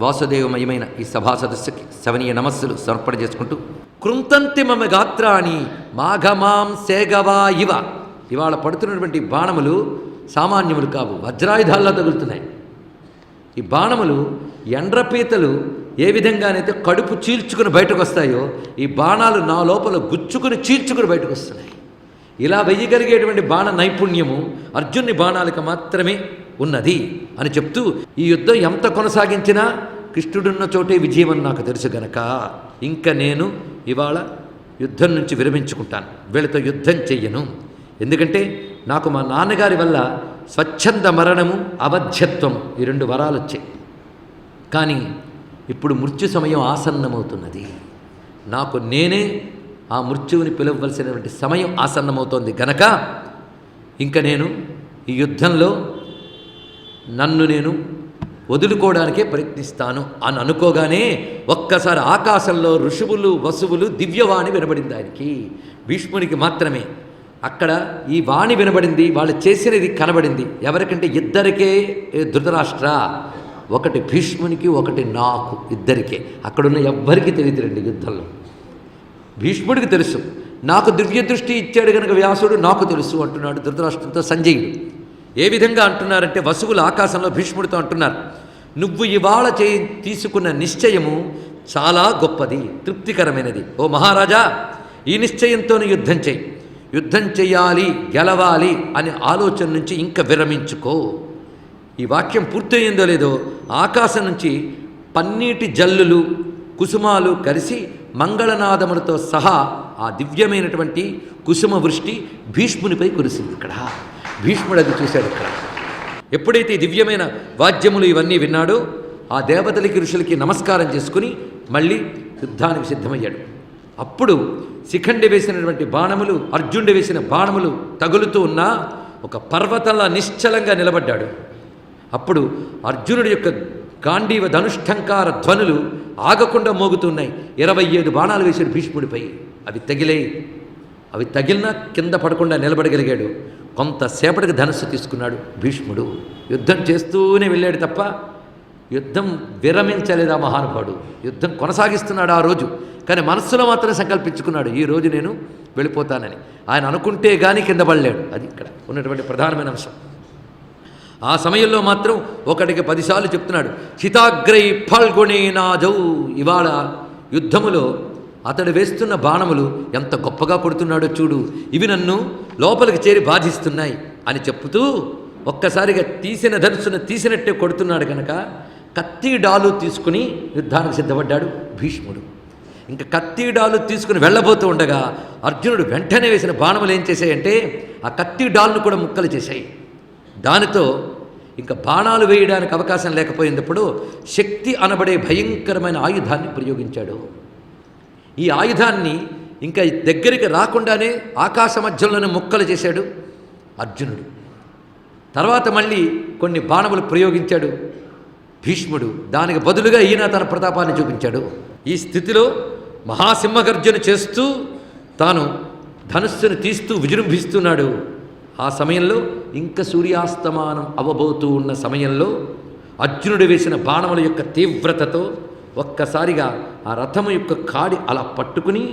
వాసుదేవమయమైన ఈ సభా సదస్సుకి సవనీయ నమస్సులు సమర్పణ చేసుకుంటూ కృంతంతి మమ గాత్రాన్ని మాఘమాం సేగవా ఇవ. ఇవాళ పడుతున్నటువంటి బాణములు సామాన్యములు కావు, వజ్రాయుధాల్లో తగులుతున్నాయి. ఈ బాణములు ఎండ్రపీతలు ఏ విధంగానైతే కడుపు చీల్చుకుని బయటకు వస్తాయో ఈ బాణాలు నా లోపల గుచ్చుకుని చీల్చుకుని బయటకు వస్తున్నాయి. ఇలా వెయ్యగలిగేటువంటి బాణ నైపుణ్యము అర్జున్ని బాణాలకు మాత్రమే ఉన్నది అని చెప్తూ ఈ యుద్ధం ఎంత కొనసాగించినా కృష్ణుడున్న చోటే విజయం అని నాకు తెలుసు గనక ఇంకా నేను ఇవాళ యుద్ధం నుంచి విరమించుకుంటాను, వీళ్ళతో యుద్ధం చెయ్యను. ఎందుకంటే నాకు మా నాన్నగారి వల్ల స్వచ్ఛంద మరణము అవధ్యత్వం ఈ రెండు వరాలు వచ్చాయి. కానీ ఇప్పుడు మృత్యు సమయం ఆసన్నమవుతున్నది, నాకు నేనే ఆ మృత్యువుని పిలవవలసినటువంటి సమయం ఆసన్నమవుతోంది గనక ఇంకా నేను ఈ యుద్ధంలో నన్ను నేను వదులుకోవడానికే ప్రయత్నిస్తాను అని అనుకోగానే ఒక్కసారి ఆకాశంలో ఋషువులు వసువులు దివ్యవాణి వినబడింది ఆయనకి. భీష్మునికి మాత్రమే అక్కడ ఈ వాణి వినబడింది, వాళ్ళు చేసినది కనబడింది. ఎవరికంటే ఇద్దరికే ధృతరాష్ట్ర, ఒకటి భీష్మునికి ఒకటి నాకు, ఇద్దరికే. అక్కడున్న ఎవ్వరికీ తెలియదురండి యుద్ధంలో. భీష్ముడికి తెలుసు, నాకు దివ్య దృష్టి ఇచ్చాడు కనుక వ్యాసుడు నాకు తెలుసు అంటున్నాడు ధృతరాష్ట్రంతో సంజయుడు. ఏ విధంగా అంటున్నారంటే వసువులు ఆకాశంలో భీష్ముడితో అంటున్నారు, నువ్వు ఇవాళ తీసుకున్న నిశ్చయము చాలా గొప్పది, తృప్తికరమైనది. ఓ మహారాజా, ఈ నిశ్చయంతోనే యుద్ధం చేయి, యుద్ధం చెయ్యాలి గెలవాలి అనే ఆలోచన నుంచి ఇంకా విరమించుకో. ఈ వాక్యం పూర్తయిందో లేదో ఆకాశం నుంచి పన్నీటి జల్లులు కుసుమాలు కలిసి మంగళనాదములతో సహా ఆ దివ్యమైనటువంటి కుసుమ వృష్టి భీష్మునిపై కురిసింది. ఇక్కడ భీష్ముడు అది చూశాడు. ఇక్కడ ఎప్పుడైతే ఈ దివ్యమైన వాద్యములు ఇవన్నీ విన్నాడో ఆ దేవతలకి ఋషులకి నమస్కారం చేసుకుని మళ్ళీ యుద్ధానికి సిద్ధమయ్యాడు. అప్పుడు శిఖండి వేసినటువంటి బాణములు అర్జునుడు వేసిన బాణములు తగులుతూ ఉన్న ఒక పర్వతంలా నిశ్చలంగా నిలబడ్డాడు. అప్పుడు అర్జునుడి యొక్క గాంధీవ ధనుష్టంకార ధ్వనులు ఆగకుండా మోగుతున్నాయి. 27 బాణాలు వేశాడు భీష్ముడిపై. అవి తగిలినా కింద పడకుండా నిలబడగలిగాడు. కొంతసేపటికి ధనుస్సు తీసుకున్నాడు భీష్ముడు. యుద్ధం చేస్తూనే వెళ్ళాడు తప్ప యుద్ధం విరమించలేదు ఆ మహానుభావుడు. యుద్ధం కొనసాగిస్తున్నాడు ఆ రోజు. కానీ మనస్సులో మాత్రం సంకల్పించుకున్నాడు, ఈ రోజు నేను వెళ్ళిపోతానని. ఆయన అనుకుంటే కానీ కింద పడలేడు. అది ఇక్కడ ఉన్నటువంటి ప్రధానమైన అంశం. ఆ సమయంలో మాత్రం ఒకటికి 10 సార్లు చెప్తున్నాడు, చితాగ్రై ఫల్గుణేనాజౌ. ఇవాళ యుద్ధములో అతడు వేస్తున్న బాణములు ఎంత గొప్పగా కొడుతున్నాడో చూడు, ఇవి నన్ను లోపలికి చేరి బాధిస్తున్నాయి అని చెప్తూ ఒక్కసారిగా తీసిన ధనుసును తీసినట్టే కొడుతున్నాడు కనుక కత్తి డాలు తీసుకుని యుద్ధానికి సిద్ధపడ్డాడు భీష్ముడు. ఇంకా కత్తి డాలు తీసుకుని వెళ్ళబోతూ ఉండగా అర్జునుడు వెంటనే వేసిన బాణములు ఏం చేశాయంటే ఆ కత్తి డాల్ను కూడా ముక్కలు చేశాయి. దానితో ఇంకా బాణాలు వేయడానికి అవకాశం లేకపోయినప్పుడు శక్తి అనబడే భయంకరమైన ఆయుధాన్ని ప్రయోగించాడు. ఈ ఆయుధాన్ని ఇంకా దగ్గరికి రాకుండానే ఆకాశ మధ్యంలోనే ముక్కలు చేశాడు అర్జునుడు. తర్వాత మళ్ళీ కొన్ని బాణములు ప్రయోగించాడు భీష్ముడు. దానికి బదులుగా ఈయన తన ప్రతాపాన్ని చూపించాడు. ఈ స్థితిలో మహాసింహగర్జన చేస్తూ తాను ధనుస్సును తీస్తూ విజృంభిస్తున్నాడు. ఆ సమయంలో ఇంకా సూర్యాస్తమానం అవ్వబోతూ ఉన్న సమయంలో అర్జునుడు వేసిన బాణముల యొక్క తీవ్రతతో ఒక్కసారిగా ఆ రథము యొక్క కాడి అలా పట్టుకుని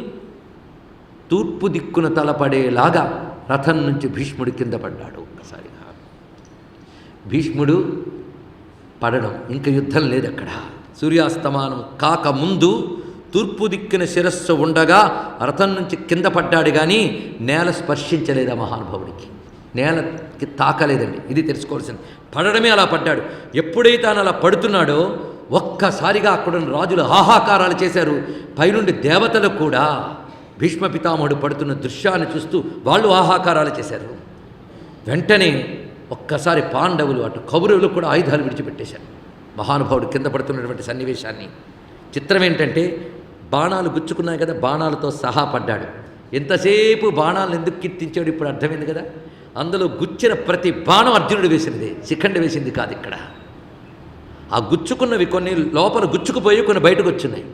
తూర్పు దిక్కున తలపడేలాగా రథం నుంచి భీష్ముడి కింద పడ్డాడు. ఒక్కసారిగా భీష్ముడు పడడం, ఇంకా యుద్ధం లేదు అక్కడ. సూర్యాస్తమానం కాక ముందు తూర్పు దిక్కున శిరస్సు ఉండగా రథం నుంచి కింద పడ్డాడు, కానీ నేల స్పర్శించలేదు ఆ మహానుభావుడికి, నేలకి తాకలేదండి. ఇది తెలుసుకోవాల్సింది. పడడమే అలా పడ్డాడు. ఎప్పుడైతే ఆయన అలా పడుతున్నాడో ఒక్కసారిగా అక్కడ రాజులు హాహాకారాలు చేశారు. పైనుండి దేవతలు కూడా భీష్మ పితామహుడు పడుతున్న దృశ్యాన్ని చూస్తూ వాళ్ళు హాహాకారాలు చేశారు. వెంటనే ఒక్కసారి పాండవులు అటు కౌరవులు కూడా ఆయుధాలు విడిచిపెట్టేశారు. మహానుభావుడు కింద పడుతున్నటువంటి సన్నివేశాన్ని. చిత్రం ఏంటంటే బాణాలు గుచ్చుకున్నాయి కదా, బాణాలతో సహా పడ్డాడు. ఎంతసేపు బాణాలను ఎందుకు కీర్తించాడు ఇప్పుడు అర్థమైంది కదా. అందులో గుచ్చిన ప్రతి బాణం అర్జునుడు వేసినదే, శిఖండి వేసింది కాదు. ఇక్కడ ఆ గుచ్చుకున్నవి కొన్ని లోపల గుచ్చుకుపోయి కొన్ని బయటకు వచ్చినాయి.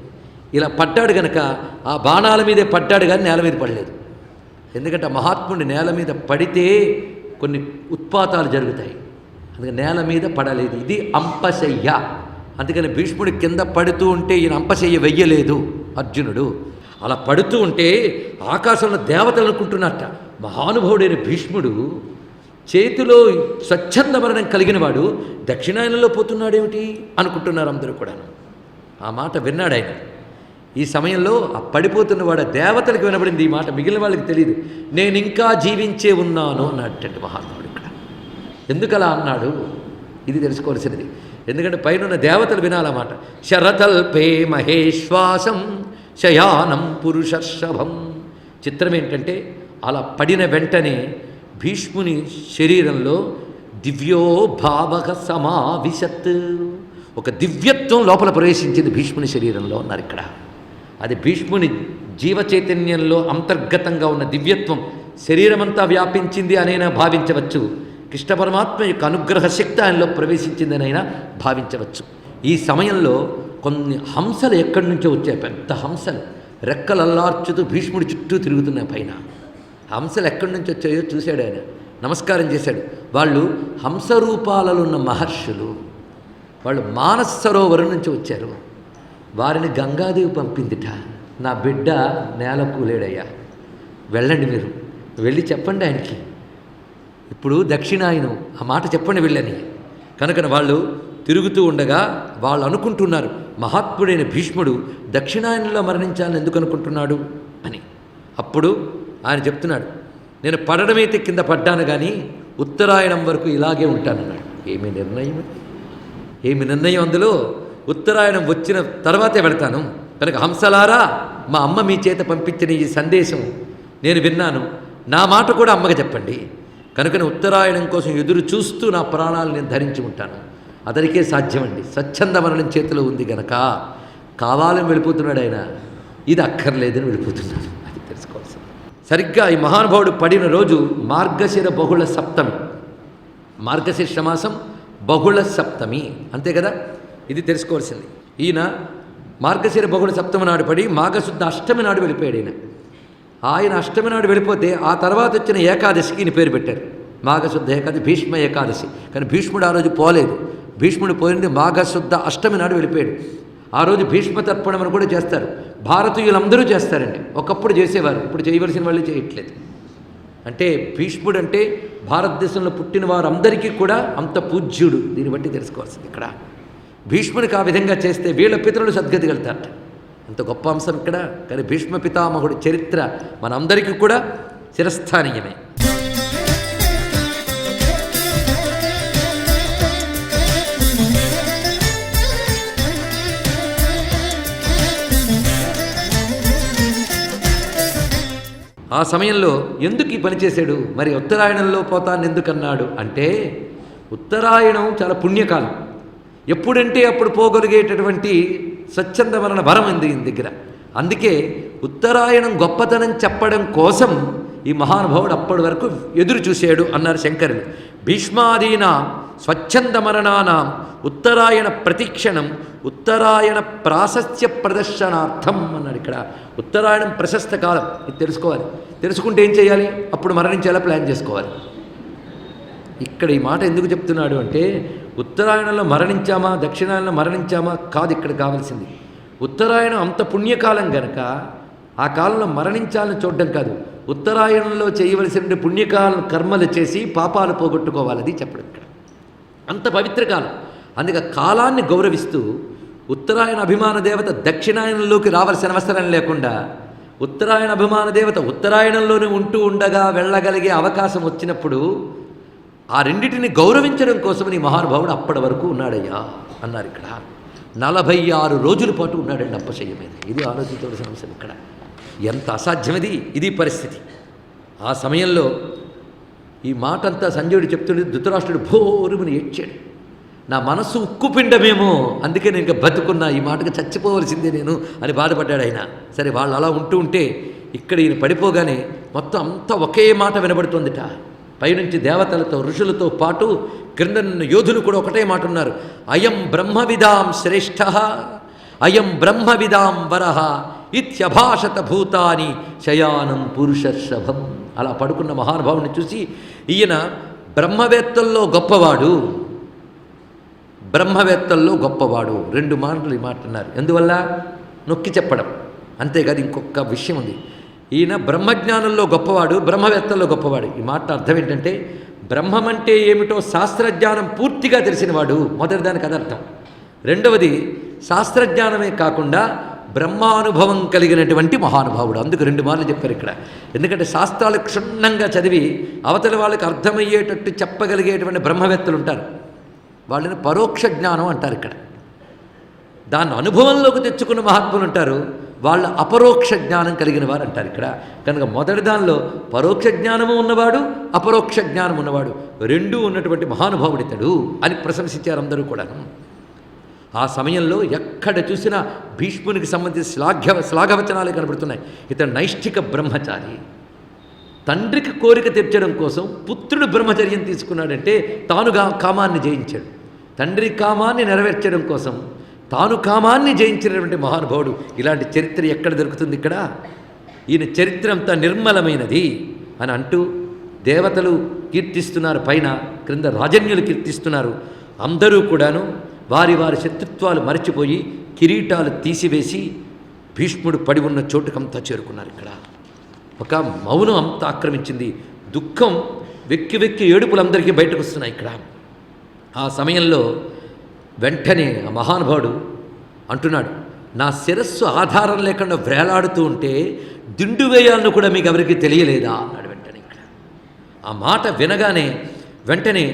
ఇలా పడ్డాడు గనక ఆ బాణాల మీదే పడ్డాడు, కానీ నేల మీద పడలేదు. ఎందుకంటే మహాత్ముడి నేల మీద పడితే కొన్ని ఉత్పాతాలు జరుగుతాయి, అందుకే నేల మీద పడలేదు. ఇది అంపశయ్య. అందుకని భీష్ముడి కింద పడుతూ ఉంటే ఈయన అంపశయ్య వెయ్యలేదు అర్జునుడు. అలా పడుతూ ఉంటే ఆకాశంలో దేవతలు అనుకుంటున్నట్ట, మహానుభావుడైన భీష్ముడు చేతిలో స్వచ్ఛంద మరణం కలిగిన వాడు దక్షిణాయనంలో పోతున్నాడేమిటి అనుకుంటున్నారు అందరూ కూడాను. ఆ మాట విన్నాడు ఆయన. ఈ సమయంలో ఆ పడిపోతున్నవాడు దేవతలకు వినబడింది ఈ మాట, మిగిలిన వాళ్ళకి తెలియదు. నేను ఇంకా జీవించే ఉన్నాను అన్నట్టు మహానుభావుడు. ఇక్కడ ఎందుకలా అన్నాడు ఇది తెలుసుకోవాల్సినది. ఎందుకంటే పైన దేవతలు వినాలన్నమాట. శరతల్పే మహేశ్వాసం శయానం పురుషర్షభం. చిత్రం ఏంటంటే అలా పడిన వెంటనే భీష్ముని శరీరంలో దివ్యో భావక సమావిశత్, ఒక దివ్యత్వం లోపల ప్రవేశించింది భీష్ముని శరీరంలో అన్నారు ఇక్కడ. అది భీష్ముని జీవ చైతన్యంలో అంతర్గతంగా ఉన్న దివ్యత్వం శరీరమంతా వ్యాపించింది అనైనా భావించవచ్చు. కృష్ణ పరమాత్మ యొక్క అనుగ్రహ శక్తి ఆయనలో ప్రవేశించిందనైనా భావించవచ్చు. ఈ సమయంలో కొన్ని హంసలు ఎక్కడి నుంచో వచ్చాయి, పెద్ద హంసలు రెక్కలల్లార్చుతూ భీష్ముడి చుట్టూ తిరుగుతున్నాయి పైన. హంసలు ఎక్కడి నుంచి వచ్చాయో చూశాడు ఆయన, నమస్కారం చేశాడు. వాళ్ళు హంసరూపాలలో ఉన్న మహర్షులు, వాళ్ళు మానస సరోవరం నుంచి వచ్చారు. వారిని గంగాదేవి పంపిందిట, నా బిడ్డ నేల కూలేడయ్యా, వెళ్ళండి మీరు, వెళ్ళి చెప్పండి ఆయనకి, ఇప్పుడు దక్షిణాయనం ఆ మాట చెప్పండి వెళ్ళని. కనుక వాళ్ళు తిరుగుతూ ఉండగా వాళ్ళు అనుకుంటున్నారు మహాత్ముడైన భీష్ముడు దక్షిణాయనంలో మరణించాలని ఎందుకు అనుకుంటున్నాడు అని. అప్పుడు ఆయన చెప్తున్నాడు, నేను పడడమైతే కింద పడ్డాను కానీ ఉత్తరాయణం వరకు ఇలాగే ఉంటానన్నాడు. ఏమి నిర్ణయం, ఏమి నిర్ణయం అందులో. ఉత్తరాయణం వచ్చిన తర్వాతే వెళతాను. కనుక హంసలారా, మా అమ్మ మీ చేత పంపించిన ఈ సందేశం నేను విన్నాను, నా మాట కూడా అమ్మకి చెప్పండి. కనుక ఉత్తరాయణం కోసం ఎదురు చూస్తూ నా ప్రాణాలు నేను ధరించి ఉంటాను. అతనికే సాధ్యమండి, స్వచ్ఛంద మరణం చేతిలో ఉంది గనక. కావాలని వెళ్ళిపోతున్నాడు ఆయన, ఇది అక్కర్లేదని వెళ్ళిపోతున్నాడు. అది తెలుసుకోవాల్సింది. సరిగ్గా ఈ మహానుభావుడు పడిన రోజు మార్గశిర బహుళ సప్తమి, మార్గశీర్ష మాసం బహుళ సప్తమి, అంతే కదా, ఇది తెలుసుకోవాల్సింది. ఈయన మార్గశిర బహుళ సప్తమి నాడు పడి మాఘశుద్ధ అష్టమి నాడు వెళ్ళిపోయాడు ఈయన. ఆయన అష్టమి నాడు వెళ్ళిపోతే ఆ తర్వాత వచ్చిన ఏకాదశికి ఈయన పేరు పెట్టారు, మాఘశుద్ధ ఏకాదశి, భీష్మ ఏకాదశి. కానీ భీష్ముడు ఆ రోజు పోలేదు. భీష్ముడు పోయింది మాఘశుద్ధ అష్టమి నాడు వెళ్ళిపోయాడు. ఆ రోజు భీష్మ తర్పణం అని కూడా చేస్తారు, భారతీయులందరూ చేస్తారండి. ఒకప్పుడు చేసేవారు, ఇప్పుడు చేయవలసిన వాళ్ళు చేయట్లేదు. అంటే భీష్ముడు అంటే భారతదేశంలో పుట్టిన వారందరికీ కూడా అంత పూజ్యుడు. దీన్ని బట్టి తెలుసుకోవాల్సింది ఇక్కడ. భీష్ముడికి ఆ విధంగా చేస్తే వీళ్ళ పితరులు సద్గతి వెళ్తారట, అంత గొప్ప అంశం ఇక్కడ. కానీ భీష్మ పితామహుడి చరిత్ర మనందరికీ కూడా చిరస్థానీయమే. ఆ సమయంలో ఎందుకు ఈ పని చేశాడు, మరి ఉత్తరాయణంలో పోతాను ఎందుకన్నాడు అంటే, ఉత్తరాయణం చాలా పుణ్యకాలం, ఎప్పుడంటే అప్పుడు పోగలిగేటటువంటి స్వచ్ఛంద మరణ వరం ఉంది ఈయన దగ్గర. అందుకే ఉత్తరాయణం గొప్పతనం చెప్పడం కోసం ఈ మహానుభావుడు అప్పటి వరకు ఎదురు చూశాడు అన్నారు శంకరులు. భీష్మాదీనా స్వచ్ఛంద మరణానాం ఉత్తరాయణ ప్రతిక్షణం ఉత్తరాయణ ప్రాశస్త్య ప్రదర్శనార్థం అన్నాడు ఇక్కడ. ఉత్తరాయణం ప్రశస్త కాలం, ఇది తెలుసుకోవాలి. తెలుసుకుంటే ఏం చేయాలి, అప్పుడు మరణించేలా ప్లాన్ చేసుకోవాలి. ఇక్కడ ఈ మాట ఎందుకు చెప్తున్నాడు అంటే, ఉత్తరాయణంలో మరణించామా దక్షిణాయనంలో మరణించామా కాదు ఇక్కడ కావాల్సింది. ఉత్తరాయణం అంత పుణ్యకాలం గనక ఆ కాలంలో మరణించాలని చూడడం కాదు, ఉత్తరాయణంలో చేయవలసిన పుణ్యకాలం కర్మలు చేసి పాపాలు పోగొట్టుకోవాలది చెప్పడం ఇక్కడ. అంత పవిత్ర కాలం. అందుకే కాలాన్ని గౌరవిస్తూ ఉత్తరాయణ అభిమాన దేవత దక్షిణాయనంలోకి రావాల్సిన అవసరం లేకుండా ఉత్తరాయణ అభిమాన దేవత ఉత్తరాయణంలోనే ఉంటూ ఉండగా వెళ్ళగలిగే అవకాశం వచ్చినప్పుడు ఆ రెండింటిని గౌరవించడం కోసమని మహానుభావుడు అప్పటి వరకు ఉన్నాడయ్యా అన్నారు ఇక్కడ. 46 రోజుల పాటు ఉన్నాడండి అప్పశయ్య మీద. ఇది ఆలోచించవలసిన అంశం ఇక్కడ. ఎంత అసాధ్యమది, ఇది పరిస్థితి. ఆ సమయంలో ఈ మాట అంతా సంజయుడు చెప్తుండే ధృతరాష్ట్రుడు భోరుమని ఏడ్చాడు. నా మనస్సు ఉక్కుపిండమేమో, అందుకే నేను ఇంకా బతుకున్నా, ఈ మాటకు చచ్చిపోవలసిందే నేను అని బాధపడ్డాడు ఆయన. సరే, వాళ్ళు అలా ఉంటూ ఉంటే ఇక్కడ ఈయన పడిపోగానే మొత్తం అంతా ఒకే మాట వినబడుతుందిట. పైనుంచి దేవతలతో ఋషులతో పాటు క్రింద యోధులు కూడా ఒకటే మాట ఉన్నారు, అయం బ్రహ్మవిదాం శ్రేష్ఠ అయం బ్రహ్మవిదాం వరహ ఇత్యభాషత భూతాని శయానం పురుషర్షభం. అలా పడుకున్న మహానుభావుని చూసి, ఈయన బ్రహ్మవేత్తల్లో గొప్పవాడు, బ్రహ్మవేత్తల్లో గొప్పవాడు. 2 మాటలు ఈ మాట అన్నారు. ఎందువల్ల? నొక్కి చెప్పడం. అంతేకాదు ఇంకొక విషయం ఉంది. ఈయన బ్రహ్మజ్ఞానంలో గొప్పవాడు, బ్రహ్మవేత్తల్లో గొప్పవాడు. ఈ మాట అర్థం ఏంటంటే బ్రహ్మం అంటే ఏమిటో శాస్త్రజ్ఞానం పూర్తిగా తెలిసినవాడు. మొదటి దానికి అదర్థం. రెండవది శాస్త్రజ్ఞానమే కాకుండా బ్రహ్మానుభవం కలిగినటువంటి మహానుభావుడు. అందుకు 2 మార్లు చెప్పారు ఇక్కడ. ఎందుకంటే శాస్త్రాలు క్షుణ్ణంగా చదివి అవతలి వాళ్ళకి అర్థమయ్యేటట్టు చెప్పగలిగేటువంటి బ్రహ్మవేత్తలు ఉంటారు. వాళ్ళని పరోక్ష జ్ఞానం అంటారు ఇక్కడ. దాన్ని అనుభవంలోకి తెచ్చుకున్న మహాత్ములు ఉంటారు, వాళ్ళు అపరోక్ష జ్ఞానం కలిగిన వారు అంటారు ఇక్కడ. కనుక మొదటి దానిలో పరోక్ష జ్ఞానము ఉన్నవాడు, అపరోక్ష జ్ఞానం ఉన్నవాడు, 2 ఉన్నటువంటి మహానుభావుడితడు అని ప్రశంసించారు అందరూ కూడాను. ఆ సమయంలో ఎక్కడ చూసినా భీష్మునికి సంబంధించి శ్లాఘవచనాలే కనబడుతున్నాయి. ఇతను నైష్ఠిక బ్రహ్మచారి. తండ్రికి కోరిక తీర్చడం కోసం పుత్రుడు బ్రహ్మచర్యం తీసుకున్నాడంటే తానుగా కామాన్ని జయించాడు. తండ్రి కామాన్ని నెరవేర్చడం కోసం తాను కామాన్ని జయించినటువంటి మహానుభావుడు. ఇలాంటి చరిత్ర ఎక్కడ దొరుకుతుంది ఇక్కడ? ఈయన చరిత్ర అంతా నిర్మలమైనది అని అంటూ దేవతలు కీర్తిస్తున్నారు, పైన క్రింద రాజన్యులు కీర్తిస్తున్నారు. అందరూ కూడాను వారి వారి శత్రుత్వాలు మరచిపోయి కిరీటాలు తీసివేసి భీష్ముడు పడి ఉన్న చోటుకంతా చేరుకున్నారు. ఇక్కడ ఒక మౌనం అంతా ఆక్రమించింది. దుఃఖం వెక్కి వెక్కి ఏడుపులందరికీ బయటకు వస్తున్నాయి ఇక్కడ. ఆ సమయంలో వెంటనే ఆ మహానుభావుడు అంటున్నాడు, నా శిరస్సు ఆధారం లేకుండా వేలాడుతూ ఉంటే దిండు వేయాలను కూడా మీకు ఎవరికి తెలియలేదా అన్నాడు వెంటనే ఇక్కడ. ఆ మాట వినగానే వెంటనే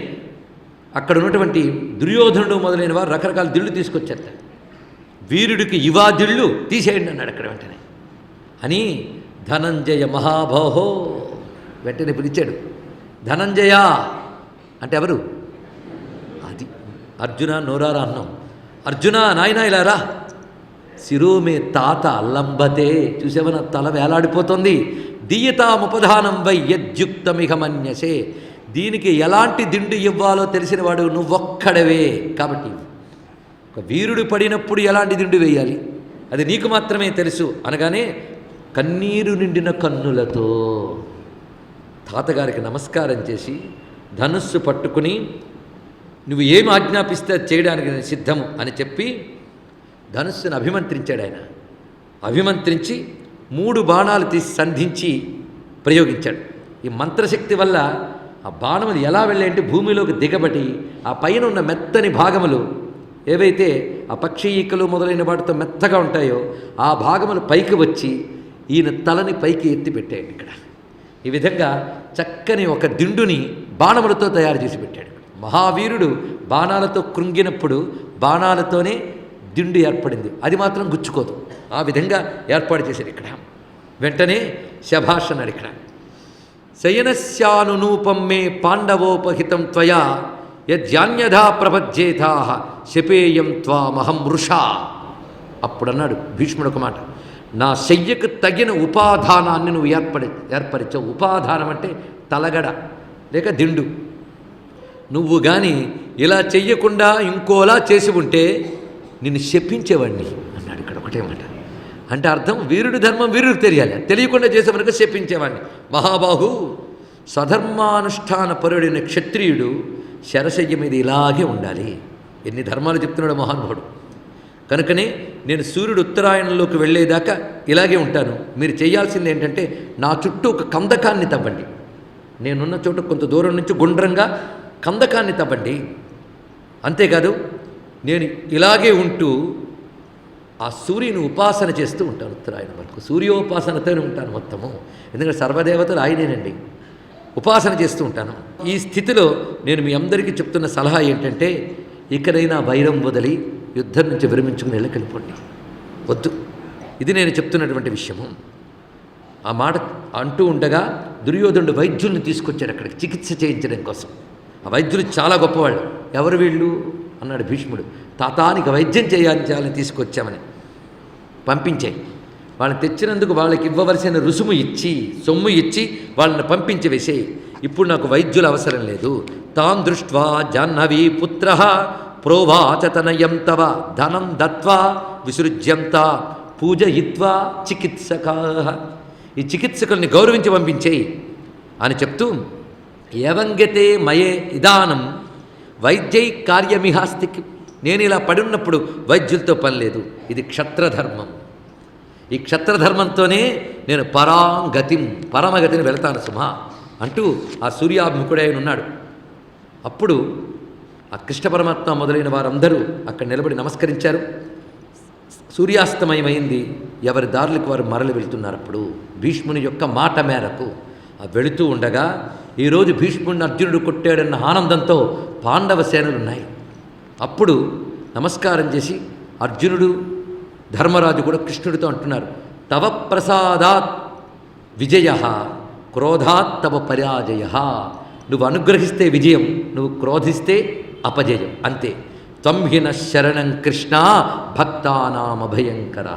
అక్కడ ఉన్నటువంటి దుర్యోధనుడు మొదలైన వారు రకరకాల దిళ్ళు తీసుకొచ్చారట. వీరుడికి ఇవా దిళ్ళు తీసేయండి అన్నాడు అక్కడ వెంటనే. అని ధనంజయ మహాబాహో వెంటనే పిలిచాడు. ధనంజయ అంటే ఎవరు? అది అర్జున నోరారా అన్నాం. అర్జున నాయనా ఇలా రా. శిరోమే తాత అల్లంబతే, చూసేవన తల వేలాడిపోతుంది. దీయతాముపధానం వై యద్యుక్తమిహ మన్యసే, దీనికి ఎలాంటి దిండు ఇవ్వాలో తెలిసినవాడు నువ్వొక్కడవే కాబట్టి ఒక వీరుడు పడినప్పుడు ఎలాంటి దిండు వేయాలి అది నీకు మాత్రమే తెలుసు అనగానే కన్నీరు నిండిన కన్నులతో తాతగారికి నమస్కారం చేసి ధనుస్సు పట్టుకుని నువ్వు ఏమి ఆజ్ఞాపిస్తే చేయడానికి నేను సిద్ధము అని చెప్పి ధనుస్సును అభిమంత్రించాడు. ఆయన అభిమంత్రించి 3 బాణాలు తీసి సంధించి ప్రయోగించాడు. ఈ మంత్రశక్తి వల్ల ఆ బాణములు ఎలా వెళ్ళాయంటే భూమిలోకి దిగబడి ఆ పైన ఉన్న మెత్తని భాగములు ఏవైతే ఆ పక్షి ఈకలు మొదలైన వాటితో మెత్తగా ఉంటాయో ఆ భాగములు పైకి వచ్చి ఈయన తలని పైకి ఎత్తి పెట్టాడు ఇక్కడ. ఈ విధంగా చక్కని ఒక దిండుని బాణములతో తయారు చేసి పెట్టాడు. మహావీరుడు బాణాలతో కృంగినప్పుడు బాణాలతోనే దిండు ఏర్పడింది, అది మాత్రం గుచ్చుకోదు. ఆ విధంగా ఏర్పాటు చేశాడు ఇక్కడ. వెంటనే శభాష్ అన్నాడు ఇక్కడ. శయనస్యానునూపం మే పాండవోపహితం త్వయా యద్యాన్యథా ప్రపజ్యేతా శపేయం త్వామహం వృషా. అప్పుడన్నాడు భీష్ముడు ఒక మాట, నా శయ్యకు తగిన ఉపాధానాన్ని నువ్వు ఏర్పరిచావు. ఉపాధానం అంటే తలగడ లేక దిండు. నువ్వు కానీ ఇలా చెయ్యకుండా ఇంకోలా చేసి ఉంటే నిన్ను శపించేవాడిని అన్నాడు ఇక్కడ. ఒకటే మాట అంటే అర్థం వీరుడి ధర్మం వీరుడికి తెలియాలి, తెలియకుండా చేసేవరకు శపించేవాడిని. మహాబాహు స్వధర్మానుష్ఠాన పరుడైన క్షత్రియుడు శరశయ్య మీద ఇలాగే ఉండాలి. ఎన్ని ధర్మాలు చెప్తున్నాడు మహానుభావుడు. కనుకనే నేను సూర్యుడు ఉత్తరాయణంలోకి వెళ్ళేదాకా ఇలాగే ఉంటాను. మీరు చేయాల్సింది ఏంటంటే నా చుట్టూ ఒక కందకాన్ని తవ్వండి. నేనున్న చోట కొంత దూరం నుంచి గుండ్రంగా కందకాన్ని తవ్వండి. అంతేకాదు నేను ఇలాగే ఉంటూ ఆ సూర్యుని ఉపాసన చేస్తూ ఉంటాను ఉత్తరాయణం వరకు. సూర్యోపాసనతోనే ఉంటాను మొత్తము. ఎందుకంటే సర్వదేవతలు ఆయనేనండి. ఉపాసన చేస్తూ ఉంటాను. ఈ స్థితిలో నేను మీ అందరికీ చెప్తున్న సలహా ఏంటంటే ఇకనైనా వైరం వదిలి యుద్ధం నుంచి విరమించుకుని వెళ్ళకెళ్ళిపోండి. వద్దు, ఇది నేను చెప్తున్నటువంటి విషయము. ఆ మాట అంటూ ఉండగా దుర్యోధనుడు వైద్యుల్ని తీసుకొచ్చాడు అక్కడికి చికిత్స చేయించడం కోసం. ఆ వైద్యులు చాలా గొప్పవాళ్ళు. ఎవరు వీళ్ళు అన్నాడు భీష్ముడు. తాతానికి వైద్యం చేయాలని తీసుకొచ్చామని పంపించాయి. వాళ్ళని తెచ్చినందుకు వాళ్ళకి ఇవ్వవలసిన రుసుము ఇచ్చి సొమ్ము ఇచ్చి వాళ్ళని పంపించి వేసేయి. ఇప్పుడు నాకు వైద్యులు అవసరం లేదు. తాం దృష్ట్వా జాహ్నవీ పుత్ర ప్రోవాచతనయం తవ ధనం దత్వా విసృజ్యంత పూజయిత్వా చికిత్సకా. ఈ చికిత్సకుల్ని గౌరవించి పంపించేయి అని చెప్తూ ఏవంగతే మయే ఇదానం వైద్యై కార్యమిహాస్తికి. నేను ఇలా పడున్నప్పుడు వైద్యులతో పని లేదు. ఇది క్షత్రధర్మం. ఈ క్షత్రధర్మంతోనే నేను పరమగతిని వెళతాను సుమా అంటూ ఆ సూర్యాభిముఖుడై ఉన్నాడు. అప్పుడు ఆ కృష్ణ పరమాత్మ మొదలైన వారందరూ అక్కడ నిలబడి నమస్కరించారు. సూర్యాస్తమయమైంది. ఎవరి దారులకు వారు మరలి వెళ్తున్నారు. అప్పుడు భీష్ముని యొక్క మాట మేరకు వెళుతూ ఉండగా ఈరోజు భీష్ముడిని అర్జునుడు కొట్టాడన్న ఆనందంతో పాండవ సేనలున్నాయి. అప్పుడు నమస్కారం చేసి అర్జునుడు ధర్మరాజు కూడా కృష్ణుడితో అంటున్నారు, తవ ప్రసాదాత్ విజయ క్రోధాత్ తవ పరాజయ. నువ్వు అనుగ్రహిస్తే విజయం, నువ్వు క్రోధిస్తే అపజయం, అంతే. త్వంహిన శరణం కృష్ణ భక్తానామభయంకర.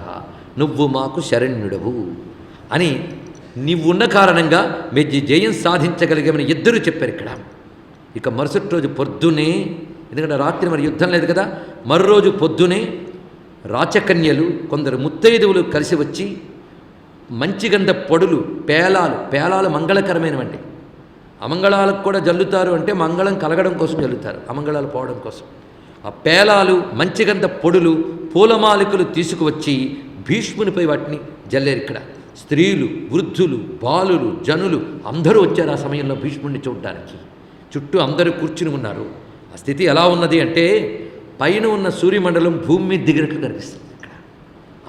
నువ్వు మాకు శరణ్యుడవు అని నీవున్న కారణంగా మేము జయం సాధించగలిగామని ఇద్దరూ చెప్పారు ఇక్కడ. ఇక మరుసటి రోజు పొద్దునే, ఎందుకంటే రాత్రి మరి యుద్ధం లేదు కదా, మరో రోజు పొద్దునే రాచకన్యలు కొందరు ముత్తైదువులు కలిసి వచ్చి మంచిగంధ పొడులు, పేలాలు మంగళకరమైనవండి. అమంగళాలకు కూడా జల్లుతారు అంటే మంగళం కలగడం కోసం జల్లుతారు, అమంగళాలు పోవడం కోసం. ఆ పేలాలు, మంచిగంధ పొడులు, పూలమాలికలు తీసుకువచ్చి భీష్మునిపై వాటిని జల్లేరు. ఇక్కడ స్త్రీలు, వృద్ధులు, బాలులు, జనులు అందరూ వచ్చారు ఆ సమయంలో భీష్ముడిని చూడడానికి. చుట్టూ అందరూ కూర్చుని ఉన్నారు. ఆ స్థితి ఎలా ఉన్నది అంటే పైన ఉన్న సూర్యమండలం భూమి మీద దిగినట్లు కనిపిస్తుంది. ఇక్కడ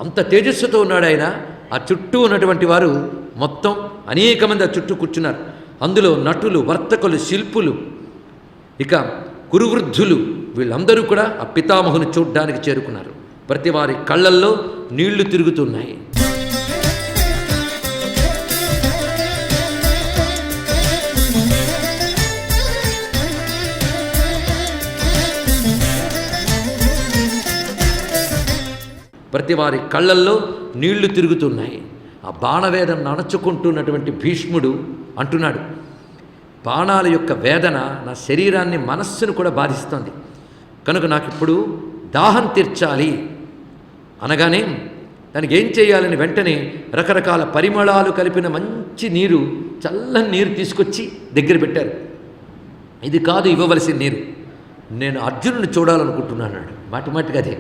అంత తేజస్సుతో ఉన్నాడు ఆయన. ఆ చుట్టూ ఉన్నటువంటి వారు మొత్తం అనేక మంది ఆ చుట్టూ కూర్చున్నారు. అందులో నటులు, వర్తకులు, శిల్పులు, ఇక కురువృద్ధులు వీళ్ళందరూ కూడా ఆ పితామహుని చూడ్డానికి చేరుకున్నారు. ప్రతి వారి కళ్ళల్లో నీళ్లు తిరుగుతున్నాయి. ప్రతి వారి కళ్ళల్లో నీళ్లు తిరుగుతున్నాయి. ఆ బాణవేదన అణచుకుంటున్నటువంటి భీష్ముడు అంటున్నాడు, బాణాల యొక్క వేదన నా శరీరాన్ని, మనస్సును కూడా బాధిస్తోంది. కనుక నాకు ఇప్పుడు దాహం తీర్చాలి అనగానే దానికి ఏం చేయాలని వెంటనే రకరకాల పరిమళాలు కలిపిన మంచి నీరు, చల్లని నీరు తీసుకొచ్చి దగ్గర పెట్టారు. ఇది కాదు ఇవ్వవలసిన నీరు, నేను అర్జునుడిని చూడాలనుకుంటున్నాను. మాటిమాటిగా అదే,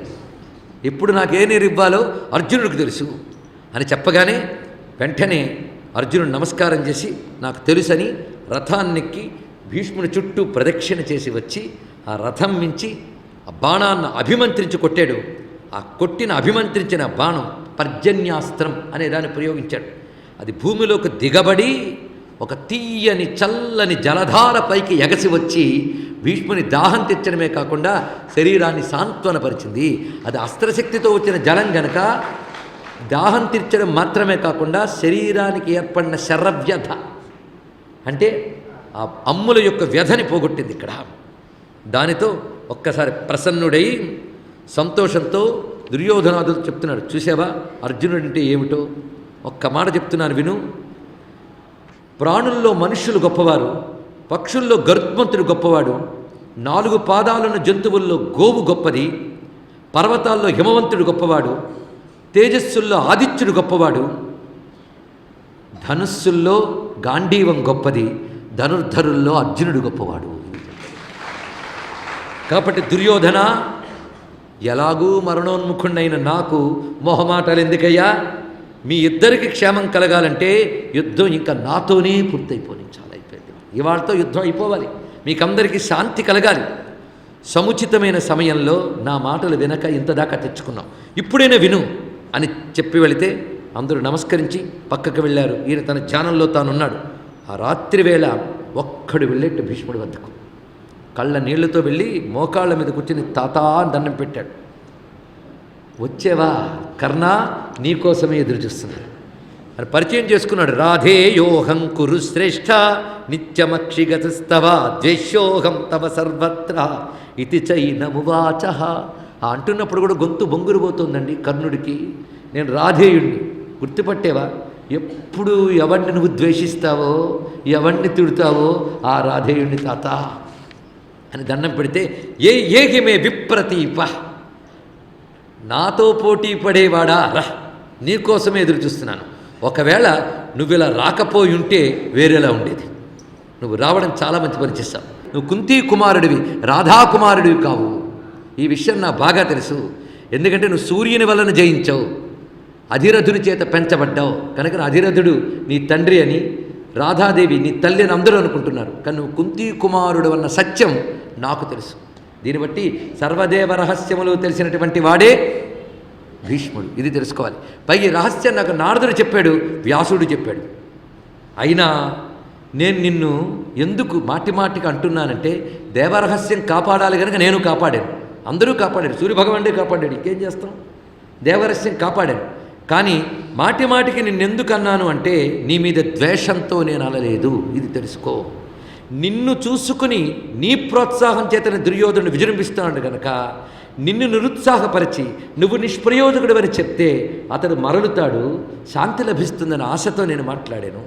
ఎప్పుడు నాకే నీరు ఇవ్వాలో అర్జునుడికి తెలుసు అని చెప్పగానే వెంటనే అర్జునుడు నమస్కారం చేసి నాకు తెలుసని రథాన్నెక్కి భీష్ముని చుట్టూ ప్రదక్షిణ చేసి వచ్చి ఆ రథం మించి ఆ బాణాన్ని అభిమంత్రించి కొట్టాడు. ఆ కొట్టిన అభిమంత్రించిన బాణం పర్జన్యాస్త్రం అనే దాన్ని ప్రయోగించాడు. అది భూమిలోకి దిగబడి ఒక తీయని చల్లని జలధార పైకి ఎగసి వచ్చి భీష్ముని దాహం తెచ్చడమే కాకుండా శరీరాన్ని సాంత్వనపరిచింది. అది అస్త్రశక్తితో వచ్చిన జలం గనక దాహం తీర్చడం మాత్రమే కాకుండా శరీరానికి ఏర్పడిన శరవ్యధ అంటే ఆ అమ్ముల యొక్క వ్యధని పోగొట్టింది ఇక్కడ. దానితో ఒక్కసారి ప్రసన్నుడై సంతోషంతో దుర్యోధనాదులు చెప్తున్నాడు, చూసావా అర్జునుడు అంటే ఏమిటో, ఒక్క మాట చెప్తున్నాను విను. ప్రాణుల్లో మనుష్యులు గొప్పవారు, పక్షుల్లో గరుత్మంతుడు గొప్పవాడు, 4 పాదాలున్న జంతువుల్లో గోవు గొప్పది, పర్వతాల్లో హిమవంతుడు గొప్పవాడు, తేజస్సుల్లో ఆదిత్యుడు గొప్పవాడు, ధనుస్సుల్లో గాంధీవం గొప్పది, ధనుర్ధరుల్లో అర్జునుడు గొప్పవాడు. కాబట్టి దుర్యోధన, ఎలాగూ మరణోన్ముఖుణ్ణైన నాకు మొహమాటాలు ఎందుకయ్యా? మీ ఇద్దరికి క్షేమం కలగాలంటే యుద్ధం ఇంకా నాతోనే పూర్తయిపోయి చాలా అయిపోయింది. ఇవాళతో యుద్ధం అయిపోవాలి, మీకందరికీ శాంతి కలగాలి. సముచితమైన సమయంలో నా మాటలు వినక ఇంతదాకా తెచ్చుకున్నాం, ఇప్పుడైనా విను అని చెప్పి వెళితే అందరూ నమస్కరించి పక్కకు వెళ్ళారు. ఈయన తన ధ్యానంలో తానున్నాడు. ఆ రాత్రి వేళ ఒక్కడు వెళ్ళేట్టు భీష్ముడి వద్దకు కళ్ళ నీళ్లతో వెళ్ళి మోకాళ్ళ మీద కూర్చుని తాతా అని దండం పెట్టాడు. వచ్చేవా కర్ణ, నీకోసమే ఎదురు చూస్తున్నాడు అని పరిచయం చేసుకున్నాడు. రాధేయోహం కురు శ్రేష్ఠ నిత్యమక్షిగతస్తవ ద్వేషోహం తవ సర్వత్ర ఇది చైనమువాచ. అంటున్నప్పుడు కూడా గొంతు బొంగురుపోతుందండి కర్ణుడికి. నేను రాధేయుణ్ణి, గుర్తుపట్టేవా? ఎప్పుడు ఎవరిని నువ్వు ద్వేషిస్తావో, ఎవరిని తిడుతావో ఆ రాధేయుణ్ణి తాత అని దండం పెడితే, ఏహిమే విప్రతీప, నాతో పోటీ పడేవాడా రా, నీకోసమే ఎదురు చూస్తున్నాను. ఒకవేళ నువ్వు ఇలా రాకపోయి ఉంటే వేరేలా ఉండేది. నువ్వు రావడం చాలా మంచి పని చేస్తావు. నువ్వు కుంతీ కుమారుడివి, రాధాకుమారుడివి కావు. ఈ విషయం నాకు బాగా తెలుసు. ఎందుకంటే నువ్వు సూర్యుని వలన జయించావు, అధిరథుని చేత పెంచబడ్డావు కనుక అధిరథుడు నీ తండ్రి అని, రాధాదేవి నీ తల్లి అని అందరూ అనుకుంటున్నారు. కానీ నువ్వు కుంతీ కుమారుడు అన్న సత్యం నాకు తెలుసు. దీన్ని బట్టి సర్వదేవ రహస్యములు తెలిసినటువంటి వాడే భీష్ముడు. ఇది తెలుసుకోవాలి. పైకి రహస్యం నాకు నారదుడు చెప్పాడు, వ్యాసుడు చెప్పాడు. అయినా నేను నిన్ను ఎందుకు మాటిమాటికి అంటున్నానంటే దేవరహస్యం కాపాడాలి కనుక నేను కాపాడాను, అందరూ కాపాడారు, సూర్యభగవానుడే కాపాడాడు, ఇంకేం చేస్తాం, దేవరహస్యం కాపాడాను. కానీ మాటిమాటికి నిన్నెందుకు అన్నాను అంటే నీ మీద ద్వేషంతో నేను అనలేదు, ఇది తెలుసుకో. నిన్ను చూసుకుని నీ ప్రోత్సాహం చేతనే దుర్యోధనుడు విజృంభిస్తున్నాడు కనుక నిన్ను నిరుత్సాహపరిచి నువ్వు నిష్ప్రయోజకుడు అని చెప్తే అతడు మరలుతాడు, శాంతి లభిస్తుందని ఆశతో నేను మాట్లాడాను.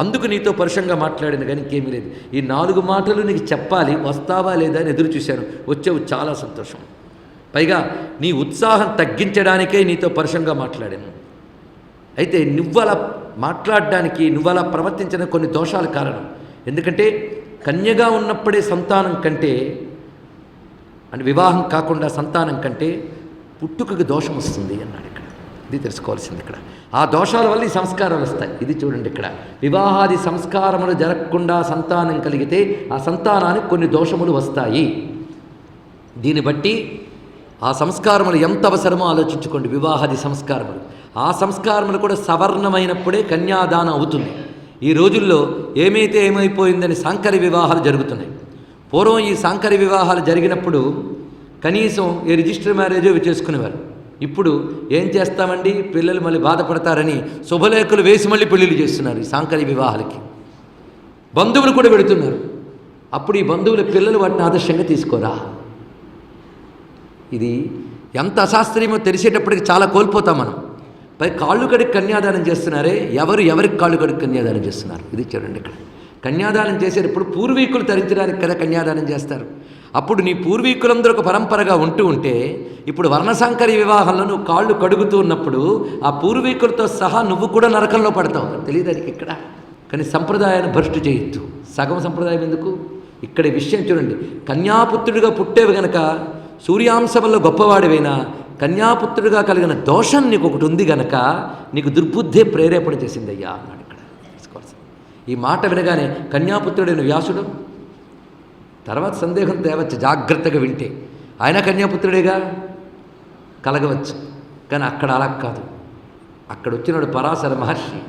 అందుకు నీతో పరుషంగా మాట్లాడాను, కానీ ఇంకేమీ లేదు. ఈ 4 మాటలు నీకు చెప్పాలి, వస్తావా లేదా అని ఎదురు చూశాను, వచ్చావు, చాలా సంతోషం. పైగా నీ ఉత్సాహం తగ్గించడానికే నీతో పరుషంగా మాట్లాడాను. అయితే నువ్వలా మాట్లాడడానికి, నువ్వలా ప్రవర్తించిన కొన్ని దోషాల కారణం. ఎందుకంటే కన్యగా ఉన్నప్పుడే సంతానం కంటే, అంటే వివాహం కాకుండా సంతానం కంటే పుట్టుకకి దోషం వస్తుంది అన్నాడు. ఇక్కడ ఇది తెలుసుకోవాల్సింది. ఇక్కడ ఆ దోషాల వల్ల ఈ సంస్కారాలు వస్తాయి. ఇది చూడండి, ఇక్కడ వివాహాది సంస్కారములు జరగకుండా సంతానం కలిగితే ఆ సంతానానికి కొన్ని దోషములు వస్తాయి. దీన్ని బట్టి ఆ సంస్కారములు ఎంత అవసరమో ఆలోచించుకోండి. వివాహాది సంస్కారములు, ఆ సంస్కారములు కూడా సవర్ణమైనప్పుడే కన్యాదానం అవుతుంది. ఈ రోజుల్లో ఏమైపోయిందని సాంకర్య వివాహాలు జరుగుతున్నాయి. పూర్వం ఈ సాంకర్య వివాహాలు జరిగినప్పుడు కనీసం ఏ రిజిస్టర్ మ్యారేజో చేసుకునేవారు. ఇప్పుడు ఏం చేస్తామండి, పిల్లలు మళ్ళీ బాధపడతారని శుభలేఖలు వేసి మళ్ళీ పెళ్ళిళ్ళు చేస్తున్నారు. ఈ సాంకర్య వివాహాలకి బంధువులు కూడా పెడుతున్నారు. అప్పుడు ఈ బంధువుల పిల్లలు వాటిని ఆదర్శంగా తీసుకోరా. ఇది ఎంత అశాస్త్రీయమో తెలిసేటప్పటికి చాలా కోల్పోతాం మనం. పై కాళ్ళు కడికి కన్యాదానం చేస్తున్నారే, ఎవరికి కాళ్ళు కడికి కన్యాదానం చేస్తున్నారు. ఇది చూడండి, ఇక్కడ కన్యాదానం చేసేటప్పుడు పూర్వీకులు తరించడానికి కదా కన్యాదానం చేస్తారు. అప్పుడు నీ పూర్వీకులందరూ ఒక పరంపరగా ఉంటే ఇప్పుడు వర్ణసాంకర్య వివాహంలో నువ్వు కాళ్ళు కడుగుతూ ఉన్నప్పుడు ఆ పూర్వీకులతో సహా నువ్వు కూడా నరకంలో పడతావు. తెలియదానికి ఇక్కడ. కానీ సంప్రదాయాన్ని భ్రష్టు చేయొద్దు. సగం సంప్రదాయం ఎందుకు? ఇక్కడ విషయం చూడండి, కన్యాపుత్రుడిగా పుట్టేవి గనక సూర్యాంశ వల్ల గొప్పవాడివైనా కన్యాపుత్రుడిగా కలిగిన దోషం నీకు ఒకటి ఉంది గనక నీకు దుర్బుద్ధే ప్రేరేపణ చేసిందయ్యా అన్నాడు. ఇక్కడ తీసుకోవాల్సింది. ఈ మాట వినగానే కన్యాపుత్రుడైన వ్యాసుడు తర్వాత సందేహం తేవచ్చు, జాగ్రత్తగా వింటే. ఆయన కన్యాపుత్రుడేగా, కలగవచ్చు. కానీ అక్కడ అలా కాదు. అక్కడ వచ్చినాడు పరాశర మహర్షి.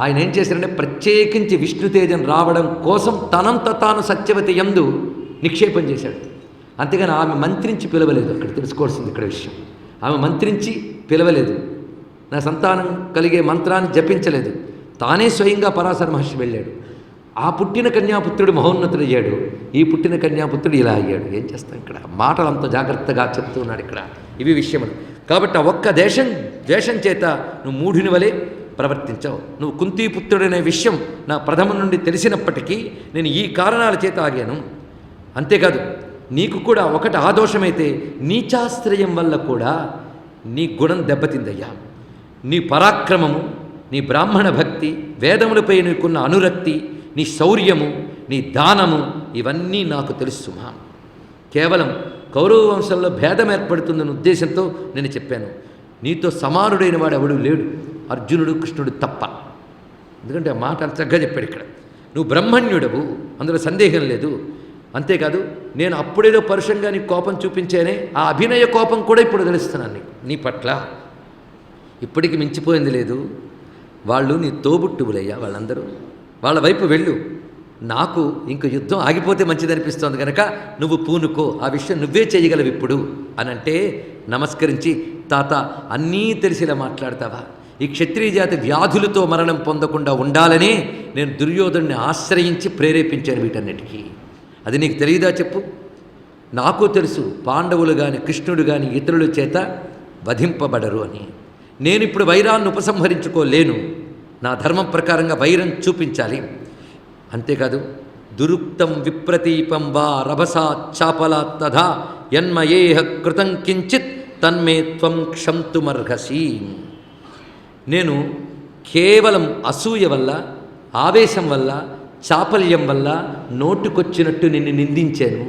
ఆయన ఏం చేశారంటే ప్రత్యేకించి విష్ణుతేజం రావడం కోసం తనంత తాను సత్యవతి యందు నిక్షేపం చేశాడు. అంతేగాని ఆమె మంత్రించి పిలవలేదు. అక్కడ తెలుసుకోవాల్సింది ఇక్కడ విషయం. ఆమె మంత్రించి పిలవలేదు, నా సంతానం కలిగే మంత్రాన్ని జపించలేదు. తానే స్వయంగా పరాశర మహర్షి వెళ్ళాడు. ఆ పుట్టిన కన్యాపుత్రుడు మహోన్నతుడయ్యాడు, ఈ పుట్టిన కన్యాపుత్రుడు ఇలా అయ్యాడు. ఏం చేస్తాం? ఇక్కడ మాటలు అంత జాగ్రత్తగా చెప్తూ ఉన్నాడు. ఇక్కడ ఇవి విషయములు. కాబట్టి ఆ ఒక్క ద్వేషం చేత నువ్వు మూఢుని వలె ప్రవర్తించావు. నువ్వు కుంతీపుత్రుడనే విషయం నా ప్రథమ నుండి తెలిసినప్పటికీ నేను ఈ కారణాల చేత ఆగాను. అంతేకాదు, నీకు కూడా ఒకటి ఆదోషమైతే నీచాశ్రయం వల్ల కూడా నీ గుణం దెబ్బతిందయ్యా. నీ పరాక్రమము, నీ బ్రాహ్మణ భక్తి, వేదములపై నీకున్న అనురక్తి, నీ శౌర్యము, నీ దానము, ఇవన్నీ నాకు తెలుసు. కేవలం కౌరవ వంశంలో భేదం ఏర్పడుతుందన్న ఉద్దేశంతో నేను చెప్పాను. నీతో సమానుడైన వాడు ఎవడు లేడు, అర్జునుడు కృష్ణుడు తప్ప. ఎందుకంటే ఆ మాట చక్కగా చెప్పాడు ఇక్కడ. నువ్వు బ్రహ్మణ్యుడవు, అందులో సందేహం లేదు. అంతేకాదు, నేను అప్పుడేదో పరుషంగా నీ కోపం చూపించానే, ఆ అభినయ కోపం కూడా ఇప్పుడు తెలుస్తున్నాను నీ పట్ల. ఇప్పటికి మించిపోయింది లేదు. వాళ్ళు నీ తోబుట్టువులయ్యా, వాళ్ళందరూ. వాళ్ళ వైపు వెళ్ళు. నాకు ఇంక యుద్ధం ఆగిపోతే మంచిదనిపిస్తోంది కనుక నువ్వు పూనుకో, ఆ విషయం నువ్వే చేయగలవు ఇప్పుడు అని అంటే నమస్కరించి, తాత అన్నీ తెలిసిలా మాట్లాడతావా? ఈ క్షత్రియ జాతి వ్యాధులతో మరణం పొందకుండా ఉండాలని నేను దుర్యోధనుని ఆశ్రయించి ప్రేరేపించాను వీటన్నిటికీ. అది నీకు తెలియదా చెప్పు? నాకు తెలుసు పాండవులు కానీ కృష్ణుడు కానీ ఇతరుల చేత వధింపబడరు అని. నేను ఇప్పుడు వైరాన్ని ఉపసంహరించుకోలేను. నా ధర్మం ప్రకారంగా వైరం చూపించాలి. అంతేకాదు, దురుక్తం విప్రతీపం వా రభసా చాపలా తథా యన్మయేహ కృతం కించిత్ తన్మే త్వం క్షంతుమర్హసి. నేను కేవలం అసూయ వల్ల, ఆవేశం వల్ల, చాపల్యం వల్ల నోటుకొచ్చినట్టు నిన్ను నిందించాను.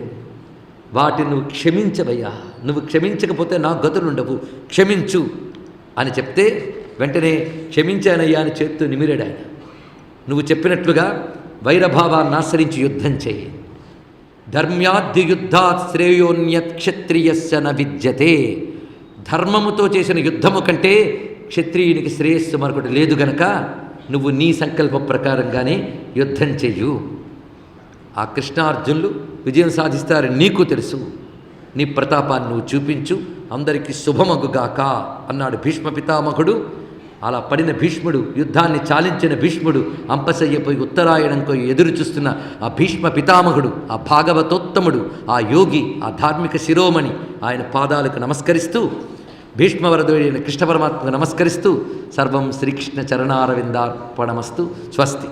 వాటిని నువ్వు క్షమించవయ్యా, నువ్వు క్షమించకపోతే నా గతులుండవు, క్షమించు అని చెప్తే వెంటనే క్షమించానయ్యా అని చేత్తో నిమిరాడు ఆయన. నువ్వు చెప్పినట్లుగా వైరభావాన్ని ఆశ్రయించి యుద్ధం చేయి. ధర్మ్యాద్య యుద్ధాత్ శ్రేయోన్యత్ క్షత్రియస్య న విద్యతే. ధర్మముతో చేసిన యుద్ధము కంటే క్షత్రియునికి శ్రేయస్సు మరొకటి లేదు గనక నువ్వు నీ సంకల్ప ప్రకారంగానే యుద్ధం చెయ్యు. ఆ కృష్ణార్జునులు విజయం సాధిస్తారని నీకు తెలుసు. నీ ప్రతాపాన్ని నువ్వు చూపించు, అందరికీ శుభమగుగాక అన్నాడు భీష్మ పితామహుడు. అలా పడిన భీష్ముడు, యుద్ధాన్ని చాలించిన భీష్ముడు, అంపశయ్యపోయి ఉత్తరాయణంకో ఎదురు చూస్తున్న ఆ భీష్మ పితామహుడు, ఆ భాగవతోత్తముడు, ఆ యోగి, ఆ ధార్మిక శిరోమణి ఆయన పాదాలకు నమస్కరిస్తూ, భీష్మవరదుడైన కృష్ణ పరమాత్మకు నమస్కరిస్తూ, సర్వం శ్రీకృష్ణ చరణారవిందార్పణమస్తు. స్వస్తి.